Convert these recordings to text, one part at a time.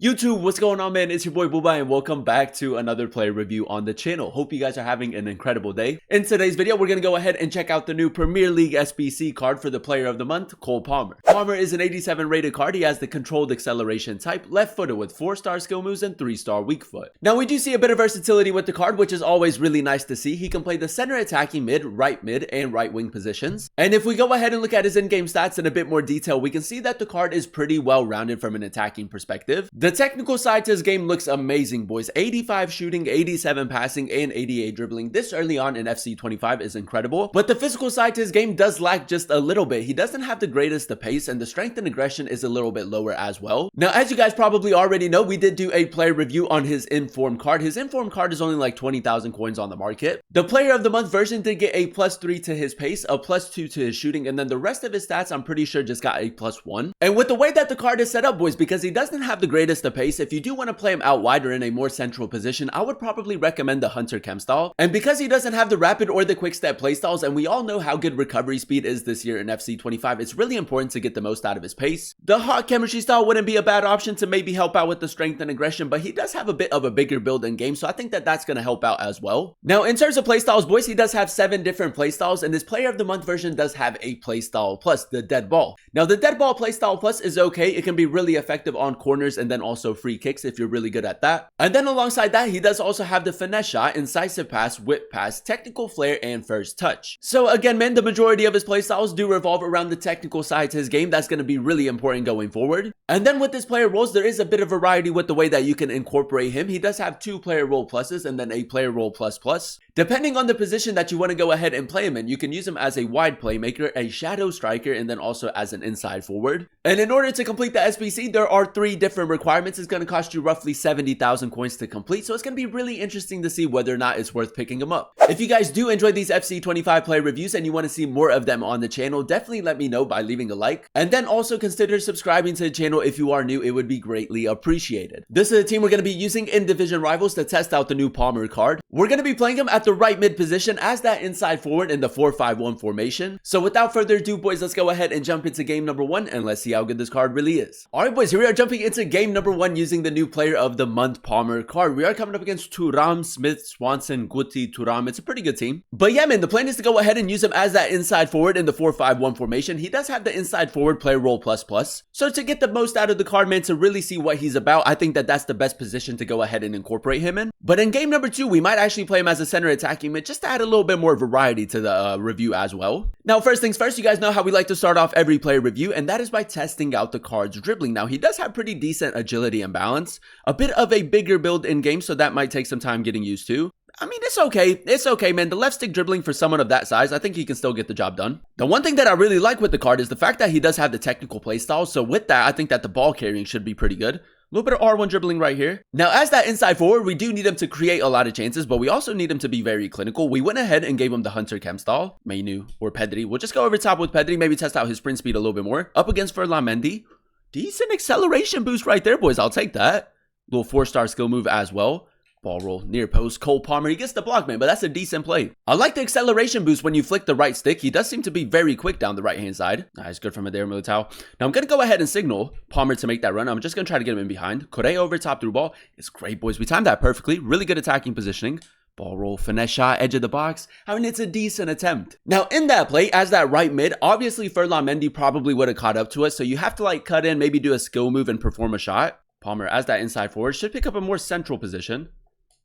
YouTube, what's going on, man? It's your boy Booba and welcome back to another player review on the channel. Hope you guys are having an incredible day. In today's video, we're going to go ahead and check out the new Premier League SBC card for the player of the month, Cole Palmer. Palmer is an 87 rated card. He has the controlled acceleration type, left footed with 4-star skill moves and 3-star weak foot. Now we do see a bit of versatility with the card, which is always really nice to see. He can play the center attacking mid, and right wing positions. And if we go ahead and look at his in-game stats in a bit more detail, we can see that the card is pretty well rounded from an attacking perspective. The technical side to his game looks amazing, boys. 85 shooting, 87 passing, and 88 dribbling this early on in FC 25 is incredible. But the physical side to his game does lack just a little bit. He doesn't have the greatest of pace, and the strength and aggression is a little bit lower as well. Now, as you guys probably already know, we did do a player review on his inform card. His inform card is only like 20,000 coins on the market. The player of the month version did get a +3 to his pace, a +2 to his shooting, and then the rest of his stats I'm pretty sure just got a +1. And with the way that the card is set up, boys, because he doesn't have the greatest of pace, if you do want to play him out wide or in a more central position, I would probably recommend the Hunter Chem style. And because he doesn't have the rapid or the quick step playstyles, and we all know how good recovery speed is this year in FC 25, it's really important to get the most out of his pace. The hot chemistry style wouldn't be a bad option to maybe help out with the strength and aggression, but he does have a bit of a bigger build in game, so I think that that's going to help out as well. Now, in terms of playstyles, boys, he does have 7 different playstyles, and this player of the month version does have a playstyle plus, the dead ball. Now, the dead ball playstyle plus is okay. It can be really effective on corners and then also free kicks if you're really good at that. And then alongside that, he does also have the finesse shot, incisive pass, whip pass, technical flair, and first touch. So again, man, the majority of his playstyles do revolve around the technical side to his game. That's going to be really important going forward. And then with this player roles, there is a bit of variety with the way that you can incorporate him. He does have 2 player role pluses and then a player role plus. Depending on the position that you want to go ahead and play him in, you can use him as a wide playmaker, a shadow striker, and then also as an inside forward. And in order to complete the SBC, there are 3 different requirements. It's going to cost you roughly 70,000 coins to complete, so it's going to be really interesting to see whether or not it's worth picking him up. If you guys do enjoy these FC 25 player reviews and you want to see more of them on the channel, definitely let me know by leaving a like. And then also consider subscribing to the channel if you are new. It would be greatly appreciated. This is the team we're going to be using in Division Rivals to test out the new Palmer card. We're going to be playing him at the right mid position as that inside forward in the 4-5-1 formation. So without further ado, boys, let's go ahead and jump into game number 1 and let's see how good this card really is. Alright, boys, here we are jumping into game number 1 using the new player of the month Palmer card. We are coming up against Thuram, Smith, Swanson, Guti, Thuram. It's a pretty good team. But yeah, man, the plan is to go ahead and use him as that inside forward in the 4-5-1 formation. He does have the inside forward player role plus. So to get the most out of the card, man, to really see what he's about, I think that that's the best position to go ahead and incorporate him in. But in game number 2, we might actually play him as a center attacking mid just to add a little bit more variety to the review as well. Now, first things first, you guys know how we like to start off every player review, and that is by testing out the card's dribbling. Now, he does have pretty decent agility and balance, a bit of a bigger build in game, so that might take some time getting used to. I mean, it's okay. It's okay, man. The left stick dribbling for someone of that size, I think he can still get the job done. The one thing that I really like with the card is the fact that he does have the technical playstyle. So with that, I think that the ball carrying should be pretty good. A little bit of R1 dribbling right here. Now, as that inside forward, we do need him to create a lot of chances, but we also need him to be very clinical. We went ahead and gave him the Hunter Chem style, Menu or Pedri. We'll just go over top with Pedri, maybe test out his sprint speed a little bit more. Up against Mendy. Decent acceleration boost right there, boys. I'll take that. Little 4-star skill move as well. Ball roll, near post, Cole Palmer. He gets the block, man, but that's a decent play. I like the acceleration boost when you flick the right stick. He does seem to be very quick down the right-hand side. Nice, good from Adair Militao. Now, I'm going to go ahead and signal Palmer to make that run. I'm just going to try to get him in behind. Correa over top through ball. It's great, boys. We timed that perfectly. Really good attacking positioning. Ball roll, finesse shot, edge of the box. I mean, it's a decent attempt. Now, in that play, as that right mid, obviously Mendy probably would have caught up to us, so you have to like cut in, maybe do a skill move and perform a shot. Palmer, as that inside forward, should pick up a more central position.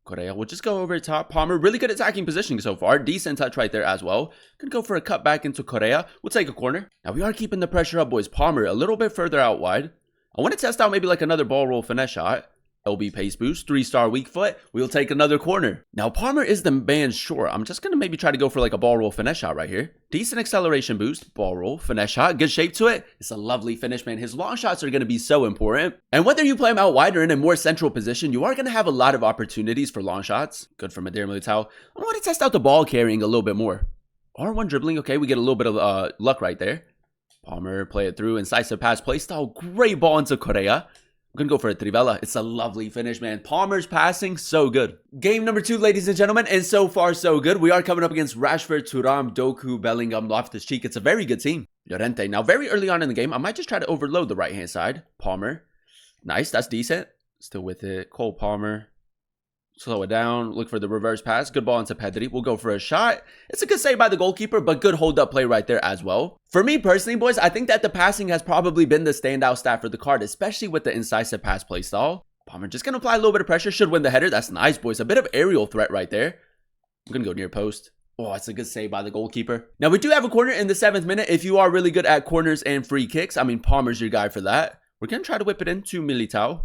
Correa will just go over top. Palmer, really good attacking positioning so far. Decent touch right there as well. Gonna go for a cut back into Correa. We'll take a corner. Now we are keeping the pressure up, boys. Palmer a little bit further out wide. I want to test out maybe like another ball roll finesse shot. LB pace boost, 3-star weak foot. We'll take another corner. Now Palmer is the man short. I'm just going to maybe try to go for like a ball roll finesse shot right here. Decent acceleration boost, ball roll, finesse shot, good shape to it. It's a lovely finish, man. His long shots are going to be so important. And whether you play him out wide or in a more central position, you are going to have a lot of opportunities for long shots. Good from Adair Militao. I want to test out the ball carrying a little bit more. R1 dribbling, okay, we get a little bit of luck right there. Palmer, play it through, incisive pass play style, great ball into Correa. I'm going to go for a Trivela. It's a lovely finish, man. Palmer's passing, so good. Game number 2, ladies and gentlemen, and so far, so good. We are coming up against Rashford, Thuram, Doku, Bellingham, Loftus-Cheek. It's a very good team. Llorente. Now, very early on in the game, I might just try to overload the right-hand side. Palmer. Nice, that's decent. Still with it. Cole Palmer. Slow it down. Look for the reverse pass. Good ball into Pedri. We'll go for a shot. It's a good save by the goalkeeper, but good hold-up play right there as well. For me personally, boys, I think that the passing has probably been the standout stat for the card, especially with the incisive pass play style. Palmer just going to apply a little bit of pressure. Should win the header. That's nice, boys. A bit of aerial threat right there. I'm going to go near post. Oh, it's a good save by the goalkeeper. Now, we do have a corner in the 7th minute. If you are really good at corners and free kicks, I mean, Palmer's your guy for that. We're going to try to whip it into Militao.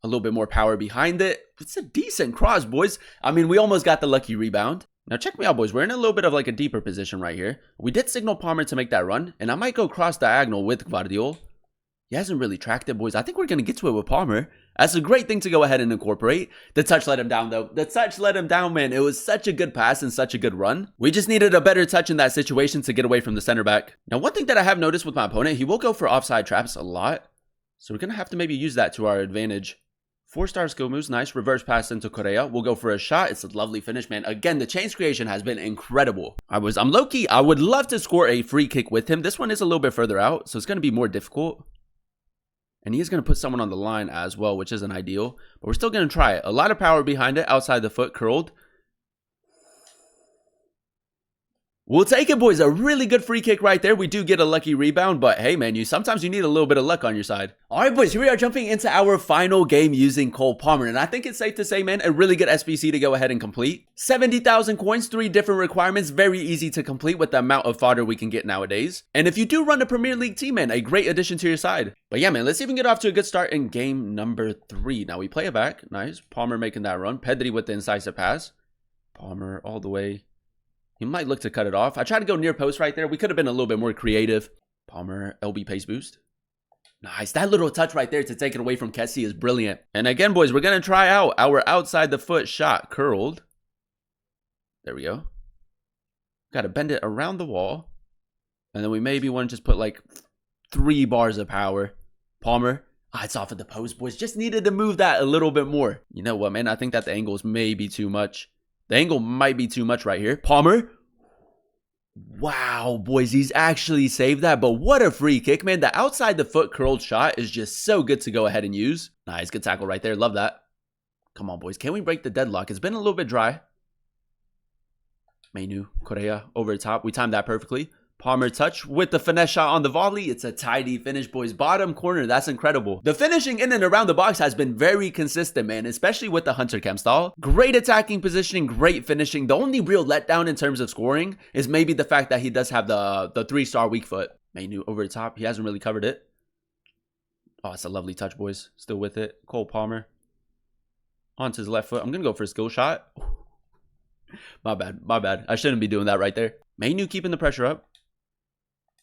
A little bit more power behind it. It's a decent cross, boys. I mean, we almost got the lucky rebound. Now, check me out, boys. We're in a little bit of like a deeper position right here. We did signal Palmer to make that run, and I might go cross diagonal with Guardiola. He hasn't really tracked it, boys. I think we're going to get to it with Palmer. That's a great thing to go ahead and incorporate. The touch let him down, though. The touch let him down, man. It was such a good pass and such a good run. We just needed a better touch in that situation to get away from the center back. Now, one thing that I have noticed with my opponent, he will go for offside traps a lot. So we're going to have to maybe use that to our advantage. 4-star skill moves. Nice. Reverse pass into Correa. We'll go for a shot. It's a lovely finish, man. Again, the change creation has been incredible. I'm low-key. I would love to score a free kick with him. This one is a little bit further out, so it's going to be more difficult. And he is going to put someone on the line as well, which isn't ideal. But we're still going to try it. A lot of power behind it. Outside the foot. Curled. We'll take it, boys. A really good free kick right there. We do get a lucky rebound, but hey, man, sometimes you need a little bit of luck on your side. All right, boys, here we are jumping into our final game using Cole Palmer, and I think it's safe to say, man, a really good SBC to go ahead and complete. 70,000 coins, 3 different requirements, very easy to complete with the amount of fodder we can get nowadays. And if you do run a Premier League team, man, a great addition to your side. But yeah, man, let's even get off to a good start in game number 3. Now we play it back. Nice. Palmer making that run. Pedri with the incisive pass. Palmer all the way. He might look to cut it off. I tried to go near post right there. We could have been a little bit more creative. Palmer, LB pace boost. Nice. That little touch right there to take it away from Kessie is brilliant. And again, boys, we're going to try out our outside the foot shot. Curled. There we go. Got to bend it around the wall. And then we maybe want to just put like 3 bars of power. Palmer. It's off of the post, boys. Just needed to move that a little bit more. You know what, man? I think that the angles may be too much. The angle might be too much right here. Palmer. Wow, boys, he's actually saved that. But what a free kick, man. The outside the foot curled shot is just so good to go ahead and use. Nice, good tackle right there. Love that. Come on, boys. Can we break the deadlock? It's been a little bit dry. Menu, Correa over the top. We timed that perfectly. Palmer touch with the finesse shot on the volley. It's a tidy finish, boys. Bottom corner. That's incredible. The finishing in and around the box has been very consistent, man, especially with the Hunter Chem style. Great attacking positioning, great finishing. The only real letdown in terms of scoring is maybe the fact that he does have the 3-star weak foot. Menu over the top. He hasn't really covered it. Oh, it's a lovely touch, boys. Still with it. Cole Palmer. Onto his left foot. I'm going to go for a skill shot. My bad. My bad. I shouldn't be doing that right there. Menu keeping the pressure up.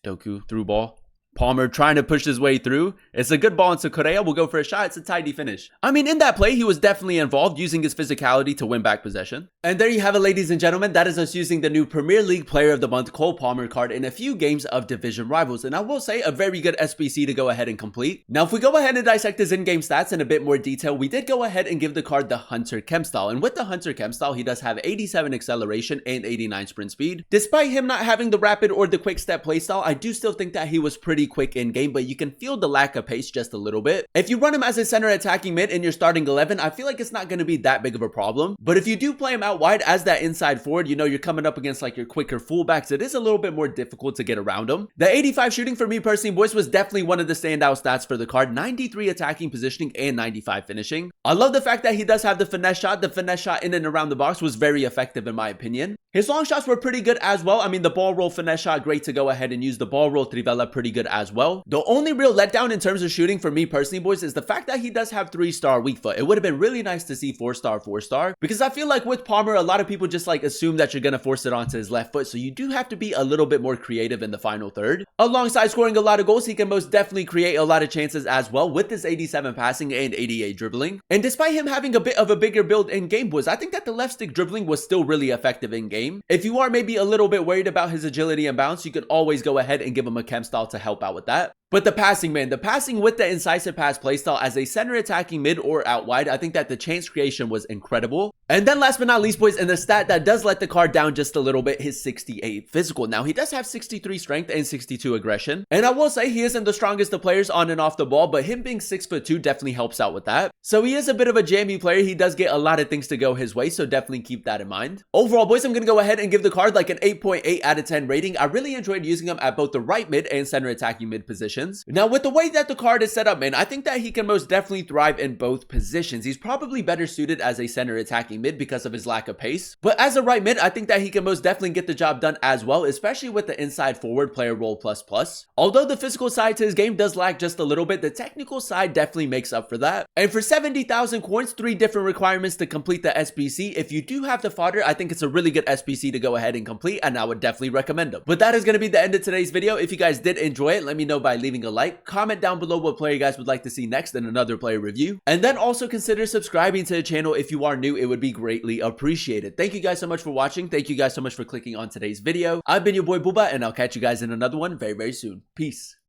Doku, through ball. Palmer trying to push his way through. It's a good ball into Correa. We'll go for a shot. It's a tidy finish. I mean, in that play, he was definitely involved, using his physicality to win back possession. And there you have it, ladies and gentlemen. That is us using the new Premier League Player of the Month Cole Palmer card in a few games of division rivals. And I will say, a very good SBC to go ahead and complete. Now, if we go ahead and dissect his in-game stats in a bit more detail, we did go ahead and give the card the Hunter Chem style. And with the Hunter Chem style, he does have 87 acceleration and 89 sprint speed. Despite him not having the rapid or the quick step playstyle, I do still think that he was pretty quick in game, but you can feel the lack of pace just a little bit. If you run him as a center attacking mid in your starting 11, I feel like it's not going to be that big of a problem. But if you do play him out wide as that inside forward, you know, you're coming up against like your quicker fullbacks, it is a little bit more difficult to get around him. The 85 shooting for me personally, boys, was definitely one of the standout stats for the card. 93 attacking positioning and 95 finishing. I love the fact that he does have the finesse shot. The finesse shot in and around the box was very effective in my opinion. His long shots were pretty good as well. I mean, the ball roll finesse shot, great to go ahead and use. The ball roll trivela, pretty good as well. The only real letdown in terms of shooting for me personally, boys, is the fact that he does have 3-star weak foot. It would have been really nice to see 4-star, 4-star, because I feel like with Palmer, a lot of people just like assume that you're going to force it onto his left foot. So you do have to be a little bit more creative in the final third. Alongside scoring a lot of goals, he can most definitely create a lot of chances as well with his 87 passing and 88 dribbling. And despite him having a bit of a bigger build in game, boys, I think that the left stick dribbling was still really effective in game. If you are maybe a little bit worried about his agility and bounce, you could always go ahead and give him a chem style to help out with that. But the passing, man, the passing with the incisive pass playstyle as a center attacking mid or out wide, I think that the chance creation was incredible. And then last but not least, boys, and the stat that does let the card down just a little bit, his 68 physical. Now, he does have 63 strength and 62 aggression. And I will say he isn't the strongest of players on and off the ball, but him being 6'2" definitely helps out with that. So he is a bit of a jammy player. He does get a lot of things to go his way, so definitely keep that in mind. Overall, boys, I'm going to go ahead and give the card like an 8.8 out of 10 rating. I really enjoyed using him at both the right mid and center attacking mid positions. Now, with the way that the card is set up, man, I think that he can most definitely thrive in both positions. He's probably better suited as a center attacking mid because of his lack of pace. But as a right mid, I think that he can most definitely get the job done as well, especially with the inside forward player role plus. Although the physical side to his game does lack just a little bit, the technical side definitely makes up for that. And for 70,000 coins, 3 different requirements to complete the SBC. If you do have the fodder, I think it's a really good SBC to go ahead and complete, and I would definitely recommend them. But that is going to be the end of today's video. If you guys did enjoy it, let me know by leaving a like. Comment down below what player you guys would like to see next in another player review. And then also consider subscribing to the channel if you are new. It would be greatly appreciated. Thank you guys so much for watching. Thank you guys so much for clicking on today's video. I've been your boy Booba, and I'll catch you guys in another one very, very soon. Peace.